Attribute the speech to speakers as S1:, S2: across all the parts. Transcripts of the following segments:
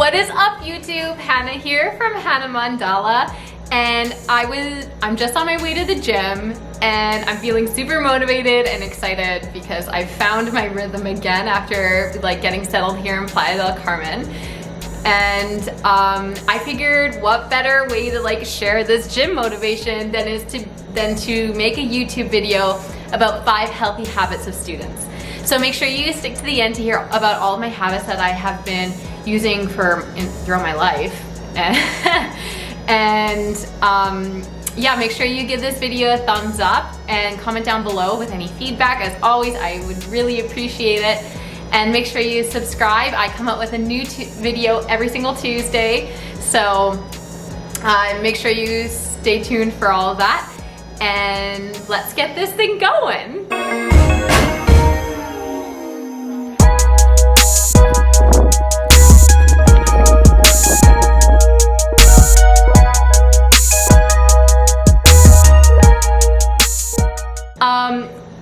S1: What is up, YouTube? Hannah here from Hannah Mandala, and I'm just on my way to the gym, and I'm feeling super motivated and excited because I found my rhythm again after getting settled here in Playa del Carmen. And I figured what better way to share this gym motivation than to make a YouTube video about 5 healthy habits of students. So make sure you stick to the end to hear about all of my habits that I have been using throughout my life. And yeah, make sure you give this video a thumbs up and comment down below with any feedback. As always, I would really appreciate it. And make sure you subscribe. I come out with a new video every single Tuesday. So make sure you stay tuned for all of that. And let's get this thing going.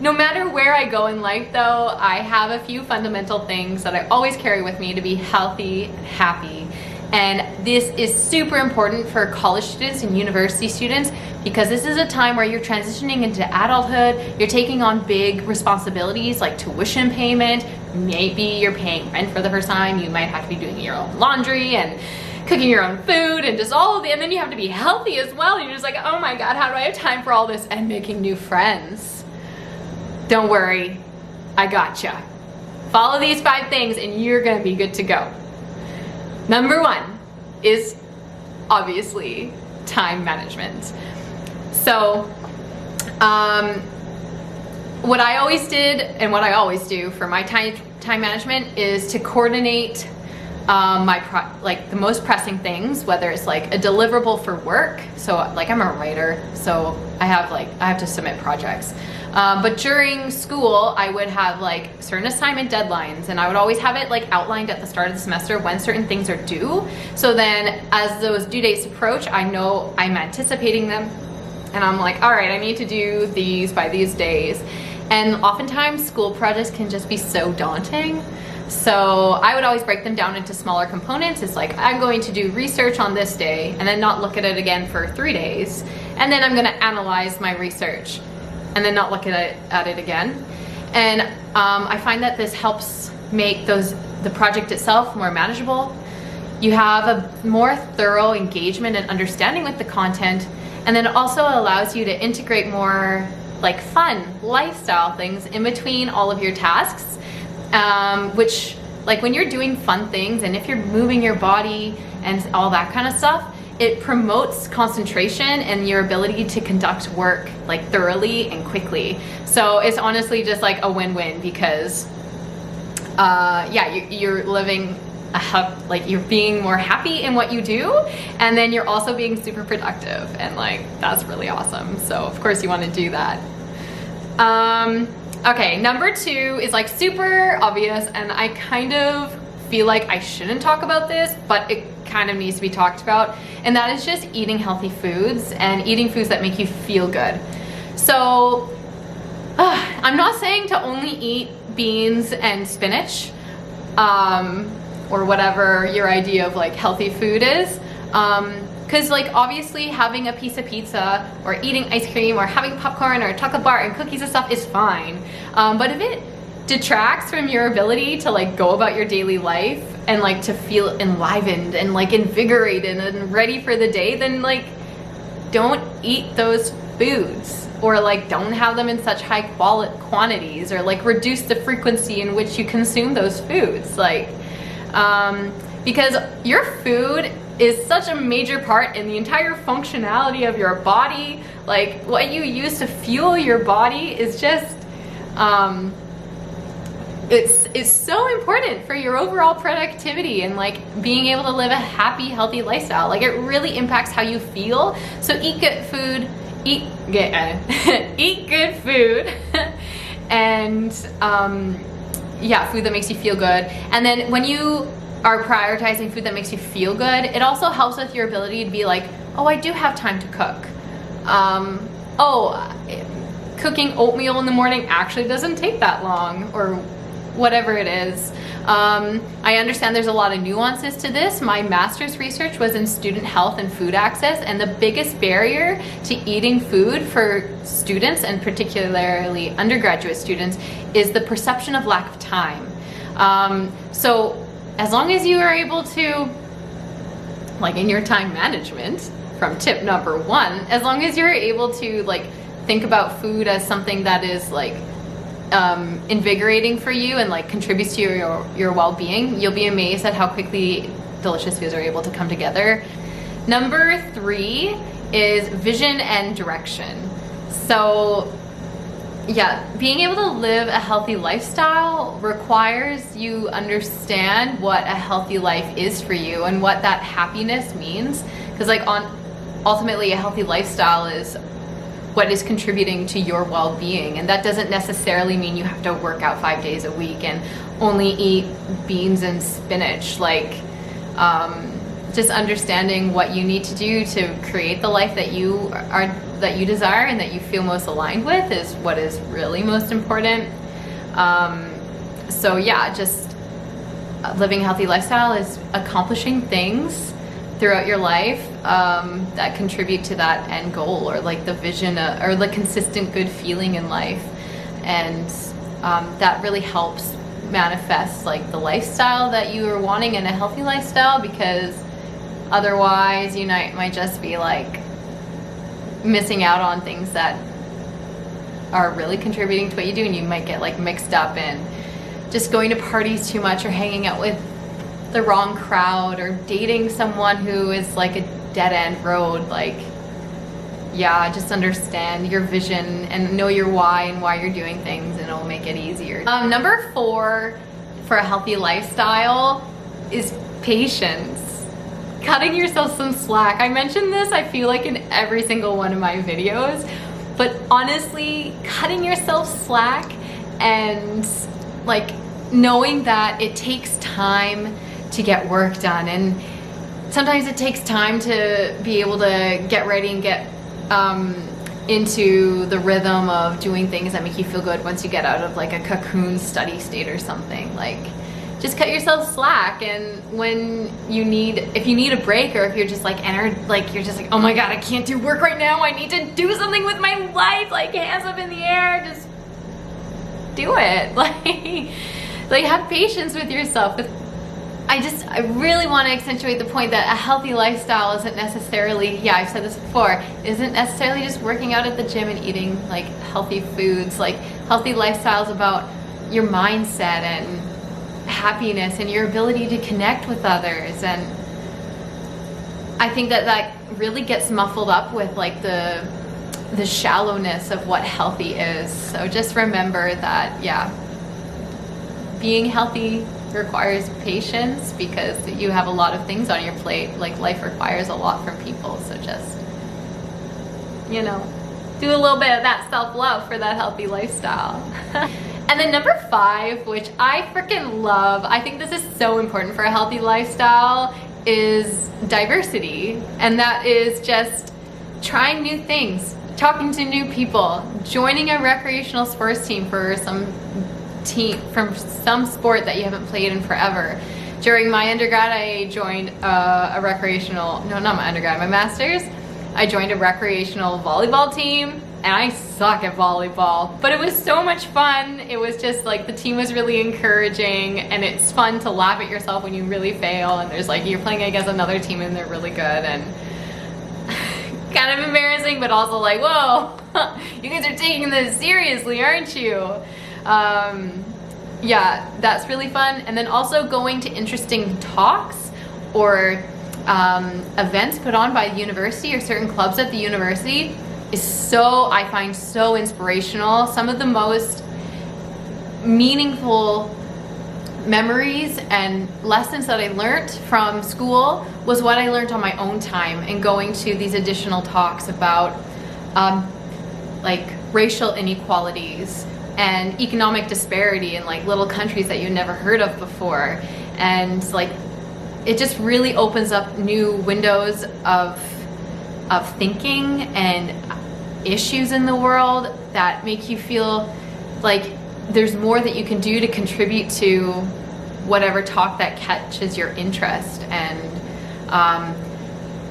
S1: No matter where I go in life though, I have a few fundamental things that I always carry with me to be healthy and happy. And this is super important for college students and university students because this is a time where you're transitioning into adulthood, you're taking on big responsibilities like tuition payment, maybe you're paying rent for the first time, you might have to be doing your own laundry and cooking your own food and just all of the, and then you have to be healthy as well. And you're just like, oh my God, how do I have time for all this? And making new friends. Don't worry, I gotcha. Follow these 5 things and you're gonna be good to go. Number 1 is obviously time management. So what I always did and what I always do for my time management is to coordinate the most pressing things, whether it's like a deliverable for work. So I'm a writer, so I have to submit projects. But during school, I would have certain assignment deadlines, and I would always have it outlined at the start of the semester when certain things are due. So then as those due dates approach, I know I'm anticipating them, and I'm like, all right, I need to do these by these days. And oftentimes school projects can just be so daunting. So I would always break them down into smaller components. It's like, I'm going to do research on this day and then not look at it again for 3 days. And then I'm gonna analyze my research and then not look at it again. And I find that this helps make the project itself more manageable. You have a more thorough engagement and understanding with the content, and then it also allows you to integrate more fun lifestyle things in between all of your tasks, which when you're doing fun things and if you're moving your body and all that kind of stuff, it promotes concentration and your ability to conduct work thoroughly and quickly. So it's honestly just a win-win because yeah, you're living you're being more happy in what you do, and then you're also being super productive, and that's really awesome. So of course you want to do that. Okay, number 2 is super obvious, and I kind of feel like I shouldn't talk about this, but it kind of needs to be talked about, and that is just eating healthy foods and eating foods that make you feel good. So I'm not saying to only eat beans and spinach or whatever your idea of healthy food is, because obviously having a piece of pizza or eating ice cream or having popcorn or a chocolate bar and cookies and stuff is fine, but if it detracts from your ability to go about your daily life and to feel enlivened and invigorated and ready for the day, then don't eat those foods, or don't have them in such high quantities, or reduce the frequency in which you consume those foods, because your food is such a major part in the entire functionality of your body. What you use to fuel your body is just it's so important for your overall productivity and being able to live a happy, healthy lifestyle. It really impacts how you feel. So eat good food, eat good food, and yeah, food that makes you feel good. And then when you are prioritizing food that makes you feel good, it also helps with your ability to be oh, I do have time to cook. Cooking oatmeal in the morning actually doesn't take that long, or whatever it is. I understand there's a lot of nuances to this. My master's research was in student health and food access, and the biggest barrier to eating food for students, and particularly undergraduate students, is the perception of lack of time. So as long as you are able to, like in your time management, from tip number 1, as long as you're able to like think about food as something that is like invigorating for you and like contributes to your well-being, you'll be amazed at how quickly delicious foods are able to come together. Number 3 is vision and direction. So yeah, being able to live a healthy lifestyle requires you understand what a healthy life is for you and what that happiness means, because like ultimately a healthy lifestyle is what is contributing to your well-being, and that doesn't necessarily mean you have to work out 5 days a week and only eat beans and spinach. Like just understanding what you need to do to create the life that you desire and that you feel most aligned with is what is really most important. So yeah, just living a healthy lifestyle is accomplishing things throughout your life that contribute to that end goal, or like the vision or the consistent good feeling in life, and that really helps manifest like the lifestyle that you are wanting in a healthy lifestyle, because otherwise you might just be like missing out on things that are really contributing to what you do, and you might get like mixed up in just going to parties too much, or hanging out with the wrong crowd, or dating someone who is like a dead-end road. Like, yeah, just understand your vision and know your why and why you're doing things, and it'll make it easier. Number 4 for a healthy lifestyle is patience. Cutting yourself some slack. I mentioned this, I feel like, in every single one of my videos, but honestly, cutting yourself slack and like knowing that it takes time to get work done, and sometimes it takes time to be able to get ready and get into the rhythm of doing things that make you feel good once you get out of like a cocoon study state or something. Like, just cut yourself slack, and if you need a break, or if you're just like you're just like, oh my god, I can't do work right now, I need to do something with my life, like hands up in the air, just do it. Like have patience with yourself. I really want to accentuate the point that a healthy lifestyle isn't necessarily, yeah, I've said this before, isn't necessarily just working out at the gym and eating like healthy foods. Like, healthy lifestyle is about your mindset and happiness and your ability to connect with others. And I think that really gets muffled up with like the shallowness of what healthy is. So just remember that, yeah, being healthy requires patience, because you have a lot of things on your plate. Like, life requires a lot from people, so just, you know, do a little bit of that self-love for that healthy lifestyle. And then number 5, which I freaking love, I think this is so important for a healthy lifestyle, is diversity. And that is just trying new things, talking to new people, joining a recreational sports team from some sport that you haven't played in forever. During my undergrad, I joined my master's, I joined a recreational volleyball team, and I suck at volleyball, but it was so much fun. It was just like, the team was really encouraging, and it's fun to laugh at yourself when you really fail, and there's like, you're playing against another team and they're really good, and kind of embarrassing, but also like, whoa, you guys are taking this seriously, aren't you? Yeah, that's really fun. And then also going to interesting talks or events put on by the university or certain clubs at the university is I find so inspirational. Some of the most meaningful memories and lessons that I learned from school was what I learned on my own time, and going to these additional talks about like racial inequalities and economic disparity in like little countries that you never heard of before. And like, it just really opens up new windows of thinking and issues in the world that make you feel like there's more that you can do to contribute to whatever talk that catches your interest. And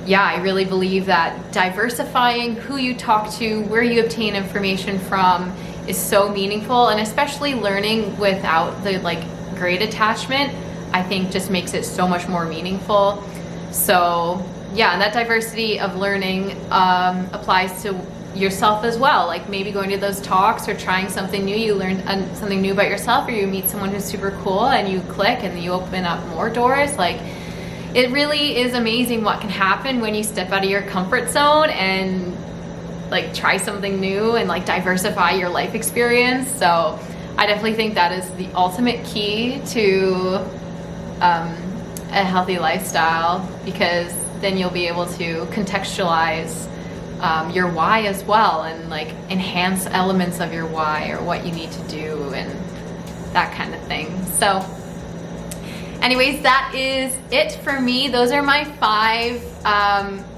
S1: yeah, I really believe that diversifying who you talk to, where you obtain information from is so meaningful, and especially learning without the like grade attachment, I think just makes it so much more meaningful. So yeah, and that diversity of learning applies to yourself as well. Like maybe going to those talks or trying something new, you learn something new about yourself, or you meet someone who's super cool and you click and you open up more doors. Like it really is amazing what can happen when you step out of your comfort zone and like try something new and like diversify your life experience. So I definitely think that is the ultimate key to a healthy lifestyle, because then you'll be able to contextualize your why as well, and like enhance elements of your why or what you need to do and that kind of thing. So anyways, that is it for me. Those are my 5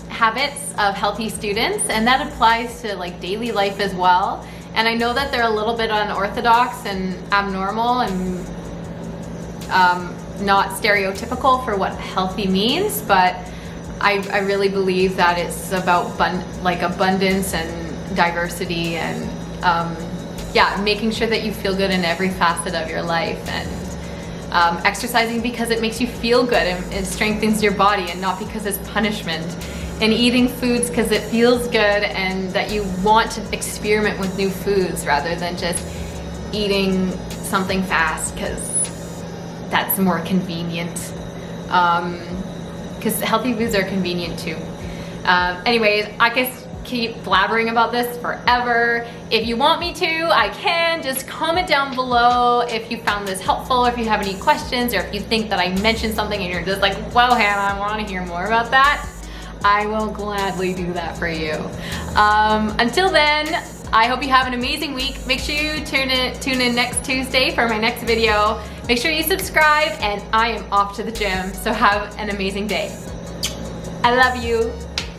S1: habits of healthy students, and that applies to like daily life as well. And I know that they're a little bit unorthodox and abnormal and not stereotypical for what healthy means, but I really believe that it's about abundance and diversity, and yeah, making sure that you feel good in every facet of your life, and exercising because it makes you feel good and it strengthens your body, and not because it's punishment, and eating foods because it feels good and that you want to experiment with new foods rather than just eating something fast because that's more convenient. Because healthy foods are convenient too. Anyways, I could keep blabbering about this forever. If you want me to, I can. Just comment down below if you found this helpful, or if you have any questions, or if you think that I mentioned something and you're just like, wow, Hannah, I want to hear more about that. I will gladly do that for you. Until then, I hope you have an amazing week. Make sure you tune in next Tuesday for my next video. Make sure you subscribe, and I am off to the gym, so have an amazing day. I love you.